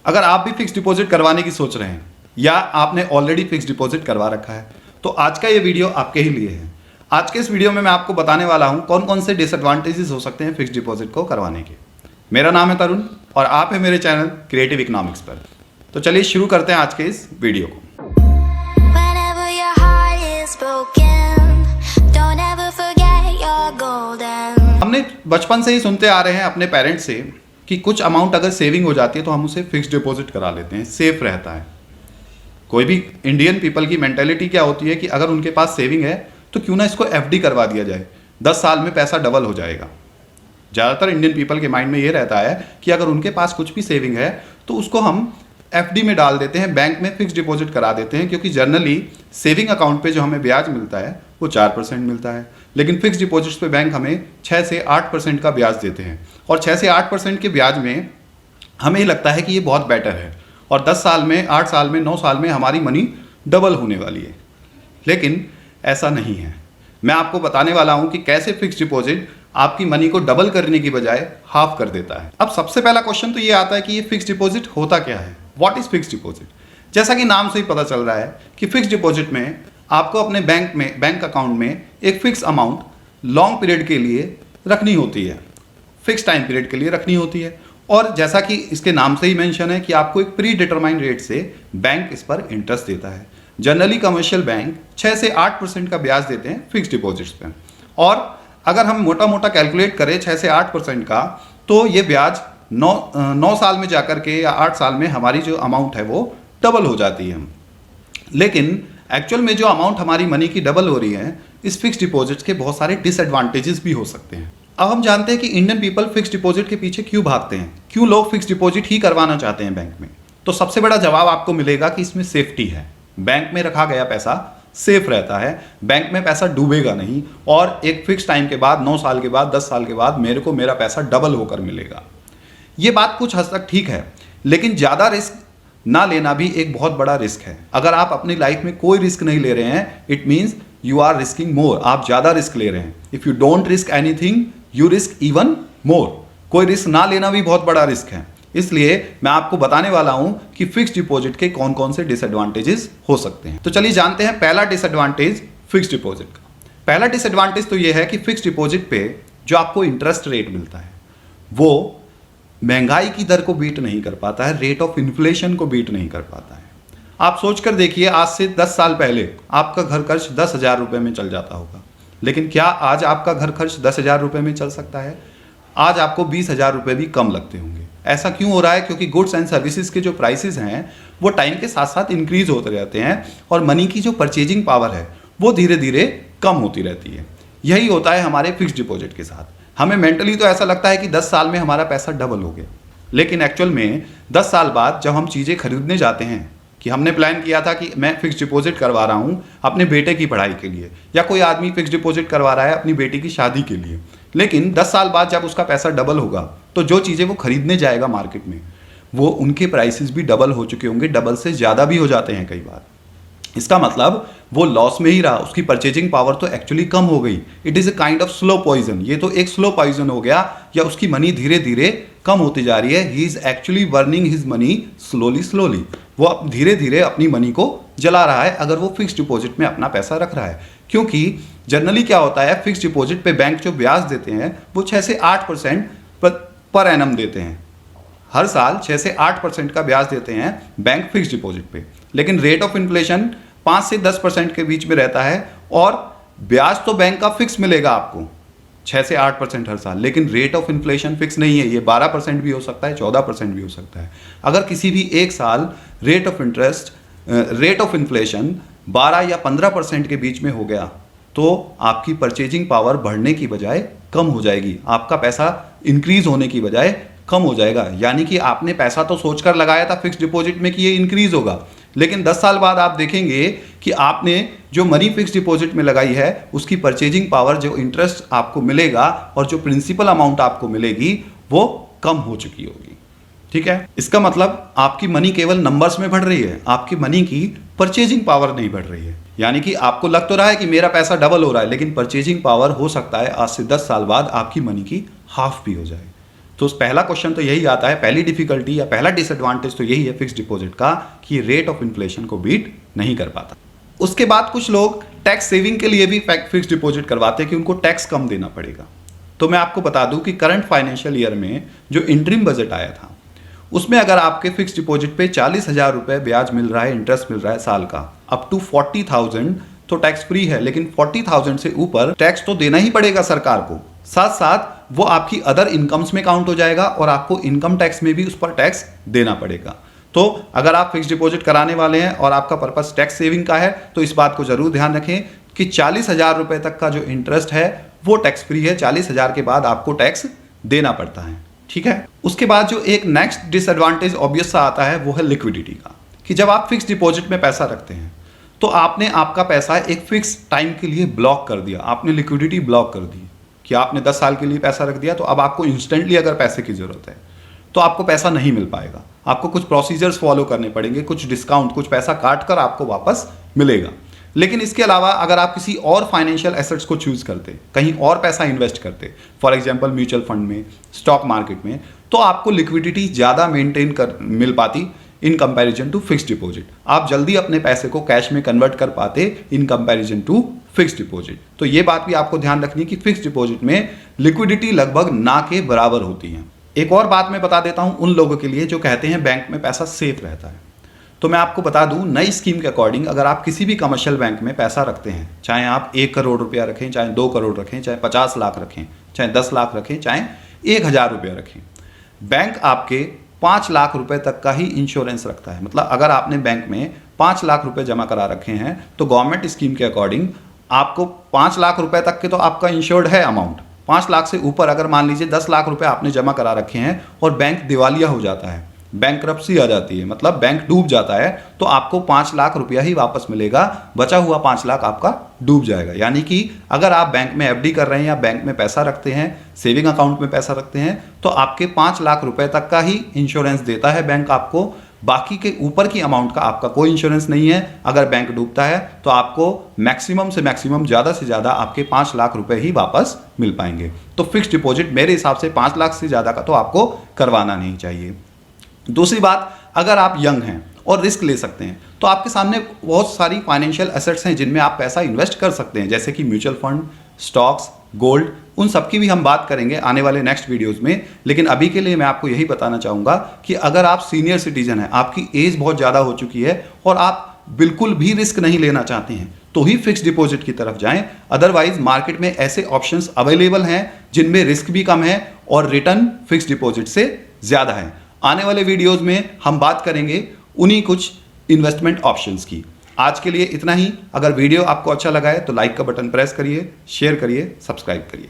अगर आप भी फिक्स डिपॉजिट करवाने की सोच रहे हैं या आपने ऑलरेडी फिक्स डिपॉजिट करवा रखा है तो आज का ये वीडियो आपके ही लिए है। आज के इस वीडियो में मैं आपको बताने वाला हूं कौन कौन से डिसएडवांटेजेस हो सकते हैं फिक्स डिपॉजिट को करवाने के। मेरा नाम है तरुण और आप है मेरे चैनल क्रिएटिव इकोनॉमिक्स पर। तो चलिए शुरू करते हैं आज के इस वीडियो को। Whenever your heart is broken, don't ever forget you're golden. हमने बचपन से ही सुनते आ रहे हैं अपने पेरेंट्स से कि कुछ अमाउंट अगर सेविंग हो जाती है तो हम उसे फिक्स डिपॉजिट करा लेते हैं, सेफ रहता है। कोई भी इंडियन पीपल की मेंटेलिटी क्या होती है कि अगर उनके पास सेविंग है तो क्यों ना इसको एफडी करवा दिया जाए, 10 साल में पैसा डबल हो जाएगा। ज़्यादातर इंडियन पीपल के माइंड में ये रहता है कि अगर उनके पास कुछ भी सेविंग है तो उसको हम एफडी में डाल देते हैं, बैंक में फिक्स डिपॉजिट करा देते हैं, क्योंकि जनरली सेविंग अकाउंट पे जो हमें ब्याज मिलता है वो 4% मिलता है, लेकिन फिक्स डिपॉजिट्स पे बैंक हमें 6 से 8% का ब्याज देते हैं। और 6 से 8% के ब्याज में हमें लगता है कि ये बहुत बेटर है और 10 साल में, 8 साल में, 9 साल में हमारी मनी डबल होने वाली है। लेकिन ऐसा नहीं है। मैं आपको बताने वाला हूँ कि कैसे फिक्स डिपॉजिट आपकी मनी को डबल करने की बजाय हाफ कर देता है। अब सबसे पहला क्वेश्चन तो ये आता है कि ये फिक्स डिपॉजिट होता क्या है, व्हाट इज फिक्स डिपॉजिट। जैसा कि नाम से ही पता चल रहा है कि फिक्स डिपॉजिट में आपको अपने बैंक अकाउंट में एक फिक्स अमाउंट लॉन्ग पीरियड के लिए रखनी होती है, फिक्स टाइम पीरियड के लिए रखनी होती है। और जैसा कि इसके नाम से ही मेंशन है कि आपको एक प्री डिटरमाइंड रेट से बैंक इस पर इंटरेस्ट देता है। जनरली कमर्शियल बैंक 6 से 8% का ब्याज देते हैं फिक्स डिपॉजिट्स पे। और अगर हम मोटा मोटा कैलकुलेट करें 6 से 8% का, तो ये ब्याज 9 साल में जाकर के या 8 साल में हमारी जो अमाउंट है वो डबल हो जाती है। लेकिन एक्चुअल में जो अमाउंट हमारी मनी की डबल हो रही है, इस फिक्स डिपॉजिट्स के बहुत सारे डिसएडवांटेजेस भी हो सकते हैं। अब हम जानते हैं कि इंडियन पीपल फिक्स डिपॉजिट के पीछे क्यों भागते हैं, क्यों लोग फिक्स डिपॉजिट ही करवाना चाहते हैं बैंक में। तो सबसे बड़ा जवाब आपको मिलेगा कि इसमें सेफ्टी है। बैंक में रखा गया पैसा सेफ रहता है, बैंक में पैसा डूबेगा नहीं और एक फिक्स टाइम के बाद, 9 साल के बाद, 10 साल के बाद मेरे को मेरा पैसा डबल होकर मिलेगा। ये बात कुछ हद तक ठीक है, लेकिन ज़्यादा रिस्क ना लेना भी एक बहुत बड़ा रिस्क है। अगर आप अपनी लाइफ में कोई रिस्क नहीं ले रहे हैं, it means you are risking more, आप ज़्यादा रिस्क ले रहे हैं। If you don't risk anything you risk even more. कोई रिस्क ना लेना भी बहुत बड़ा रिस्क है। इसलिए मैं आपको बताने वाला हूं कि फिक्स डिपॉजिट के कौन कौन से डिसएडवांटेजेस हो सकते हैं। तो चलिए जानते हैं पहला डिसएडवांटेज फिक्स डिपॉजिट का। पहला डिसएडवांटेज तो यह है कि फिक्स डिपॉजिट पे जो आपको इंटरेस्ट रेट मिलता है वो महंगाई की दर को बीट नहीं कर पाता है, रेट ऑफ इन्फ्लेशन को बीट नहीं कर पाता है। आप सोचकर देखिए, आज से 10 साल पहले आपका घर खर्च 10,000 रुपये में चल जाता होगा, लेकिन क्या आज आपका घर खर्च 10,000 रुपये में चल सकता है? आज आपको 20,000 रुपये भी कम लगते होंगे। ऐसा क्यों हो रहा है? क्योंकि गुड्स एंड सर्विसेज के जो प्राइसेस हैं वो टाइम के साथ साथ इंक्रीज होते रहते हैं और मनी की जो परचेजिंग पावर है वो धीरे धीरे कम होती रहती है। यही होता है हमारे फिक्स डिपॉजिट के साथ। हमें मेंटली तो ऐसा लगता है कि 10 साल में हमारा पैसा डबल हो गया, लेकिन एक्चुअल में 10 साल बाद जब हम चीज़ें खरीदने जाते हैं, कि हमने प्लान किया था कि मैं फिक्स डिपॉजिट करवा रहा हूँ अपने बेटे की पढ़ाई के लिए, या कोई आदमी फिक्स डिपॉजिट करवा रहा है अपनी बेटी की शादी के लिए, लेकिन 10 साल बाद जब उसका पैसा डबल होगा तो जो चीज़ें वो खरीदने जाएगा मार्केट में वो उनके प्राइसेस भी डबल हो चुके होंगे, डबल से ज़्यादा भी हो जाते हैं कई बार। इसका मतलब वो लॉस में ही रहा, उसकी परचेजिंग पावर तो एक्चुअली कम हो गई। It is a kind of slow poison. ये तो एक स्लो पॉइजन हो गया, या उसकी मनी धीरे धीरे कम होती जा रही है। He is actually burning his money slowly. वो धीरे धीरे अपनी मनी को जला रहा है अगर वो फिक्स डिपॉजिट में अपना पैसा रख रहा है। क्योंकि जनरली क्या होता है, फिक्स डिपॉजिट पे बैंक जो ब्याज देते हैं वो 6 से 8% पर एनम देते हैं। हर साल 6 से 8% का ब्याज देते हैं बैंक फिक्स डिपॉजिट पे, लेकिन रेट ऑफ इन्फ्लेशन 5 से 10% के बीच में रहता है और ब्याज तो बैंक का फिक्स मिलेगा आपको 6 से 8% हर साल, लेकिन रेट ऑफ इन्फ्लेशन फिक्स नहीं है। ये 12% भी हो सकता है, 14% भी हो सकता है। अगर किसी भी एक साल रेट ऑफ इन्फ्लेशन 12 या 15% के बीच में हो गया तो आपकी परचेजिंग पावर बढ़ने की बजाय कम हो जाएगी, आपका पैसा इंक्रीज होने की बजाय कम हो जाएगा। यानी कि आपने पैसा तो सोचकर लगाया था फिक्स डिपॉजिट में कि ये इंक्रीज होगा, लेकिन 10 साल बाद आप देखेंगे कि आपने जो मनी फिक्स डिपॉजिट में लगाई है उसकी परचेजिंग पावर, जो इंटरेस्ट आपको मिलेगा और जो प्रिंसिपल अमाउंट आपको मिलेगी वो कम हो चुकी होगी। ठीक है, इसका मतलब आपकी मनी केवल नंबर्स में बढ़ रही है, आपकी मनी की परचेजिंग पावर नहीं बढ़ रही है। यानी कि आपको लग तो रहा है कि मेरा पैसा डबल हो रहा है, लेकिन परचेजिंग पावर हो सकता है आज से 10 साल बाद आपकी मनी की हाफ भी हो जाए। तो उस पहला क्वेश्चन तो यही आता है, पहली डिफिकल्टी या पहला डिसएडवांटेज तो यही है फिक्स्ड डिपॉजिट का कि रेट ऑफ इन्फ्लेशन को बीट नहीं कर पाता। उसके बाद कुछ लोग टैक्स सेविंग के लिए भी फिक्स्ड डिपॉजिट करवाते हैं कि उनको टैक्स कम देना पड़ेगा। तो मैं आपको बता दूं कि करंट फाइनेंशियल ईयर में जो इंटरिम बजट आया था उसमें अगर आपके फिक्स्ड डिपॉजिट पे 40,000 रुपए ब्याज मिल रहा है, इंटरेस्ट मिल रहा है साल का, अप टू 40,000 तो टैक्स फ्री है, लेकिन 40,000 से ऊपर टैक्स तो देना ही पड़ेगा सरकार को। साथ साथ वो आपकी अदर इनकम्स में काउंट हो जाएगा और आपको इनकम टैक्स में भी उस पर टैक्स देना पड़ेगा। तो अगर आप फिक्स्ड डिपॉजिट कराने वाले हैं और आपका पर्पस टैक्स सेविंग का है तो इस बात को जरूर ध्यान रखें कि 40,000 रुपए तक का जो इंटरेस्ट है वो टैक्स फ्री है। 40,000 के बाद आपको टैक्स देना पड़ता है, ठीक है। उसके बाद जो एक नेक्स्ट डिसएडवांटेज ऑब्वियस सा आता है वो है लिक्विडिटी का, कि जब आप फिक्स्ड डिपॉजिट में पैसा रखते हैं तो आपने आपका पैसा एक फिक्स टाइम के लिए ब्लॉक कर दिया, आपने लिक्विडिटी ब्लॉक कर दी कि आपने 10 साल के लिए पैसा रख दिया, तो अब आपको इंस्टेंटली अगर पैसे की जरूरत है तो आपको पैसा नहीं मिल पाएगा, आपको कुछ प्रोसीजर्स फॉलो करने पड़ेंगे, कुछ डिस्काउंट, कुछ पैसा काट कर आपको वापस मिलेगा। लेकिन इसके अलावा अगर आप किसी और फाइनेंशियल एसेट्स को चूज करते, कहीं और पैसा इन्वेस्ट करते, फॉर एग्जांपल म्यूचुअल फंड में, स्टॉक मार्केट में, तो आपको लिक्विडिटी ज़्यादा मेंटेन कर मिल पाती in comparison to fixed deposit. आप जल्दी अपने पैसे को कैश में कन्वर्ट कर पाते in comparison to fixed deposit. तो ये बात भी आपको ध्यान रखनी है कि फिक्स्ड डिपॉजिट में लिक्विडिटी लगभग ना के बराबर होती है। एक और बात मैं बता देता हूं उन लोगों के लिए जो कहते हैं बैंक में पैसा सेफ रहता है। तो मैं आपको बता दूं, नई स्कीम के अकॉर्डिंग अगर आप किसी भी कमर्शियल बैंक में पैसा रखते हैं, चाहे आप 1 करोड़ रुपया रखें, चाहे 2 करोड़ रखें, चाहे 50 लाख रखें, चाहे 10 लाख रखें, चाहे 1,000 रुपया रखें, बैंक आपके 5 लाख रुपए तक का ही इंश्योरेंस रखता है। मतलब अगर आपने बैंक में 5 लाख रुपए जमा करा रखे हैं तो गवर्नमेंट स्कीम के अकॉर्डिंग आपको 5 लाख रुपए तक के तो आपका इंश्योर्ड है अमाउंट। 5 लाख से ऊपर अगर मान लीजिए 10 लाख रुपए आपने जमा करा रखे हैं और बैंक दिवालिया हो जाता है, बैंकरप्सी आ जाती है, मतलब बैंक डूब जाता है, तो आपको 5 लाख रुपया ही वापस मिलेगा, बचा हुआ 5 लाख आपका डूब जाएगा। यानी कि अगर आप बैंक में एफडी कर रहे हैं या बैंक में पैसा रखते हैं, सेविंग अकाउंट में पैसा रखते हैं, तो आपके 5 लाख रुपए तक का ही इंश्योरेंस देता है बैंक आपको, बाकी के ऊपर की अमाउंट का आपका कोई इंश्योरेंस नहीं है। अगर बैंक डूबता है तो आपको मैक्सिमम से मैक्सिमम, ज़्यादा से ज़्यादा आपके 5 लाख रुपए ही वापस मिल पाएंगे। तो फिक्स्ड डिपॉजिट मेरे हिसाब से 5 लाख से ज़्यादा का तो आपको करवाना नहीं चाहिए। दूसरी बात, अगर आप यंग हैं और रिस्क ले सकते हैं तो आपके सामने बहुत सारी फाइनेंशियल एसेट्स हैं जिनमें आप पैसा इन्वेस्ट कर सकते हैं, जैसे कि म्यूचुअल फंड, स्टॉक्स, गोल्ड, उन सब की भी हम बात करेंगे आने वाले नेक्स्ट वीडियोस में। लेकिन अभी के लिए मैं आपको यही बताना चाहूँगा कि अगर आप सीनियर सिटीजन हैं, आपकी एज बहुत ज़्यादा हो चुकी है और आप बिल्कुल भी रिस्क नहीं लेना चाहते हैं, तो ही फिक्स्ड डिपॉजिट की तरफ जाएं। अदरवाइज मार्केट में ऐसे ऑप्शंस अवेलेबल हैं जिनमें रिस्क भी कम है और रिटर्न फिक्स्ड डिपॉजिट से ज़्यादा है। आने वाले वीडियोस में हम बात करेंगे उन्हीं कुछ इन्वेस्टमेंट ऑप्शंस की। आज के लिए इतना ही। अगर वीडियो आपको अच्छा लगा है तो लाइक का बटन प्रेस करिए, शेयर करिए, सब्सक्राइब करिए।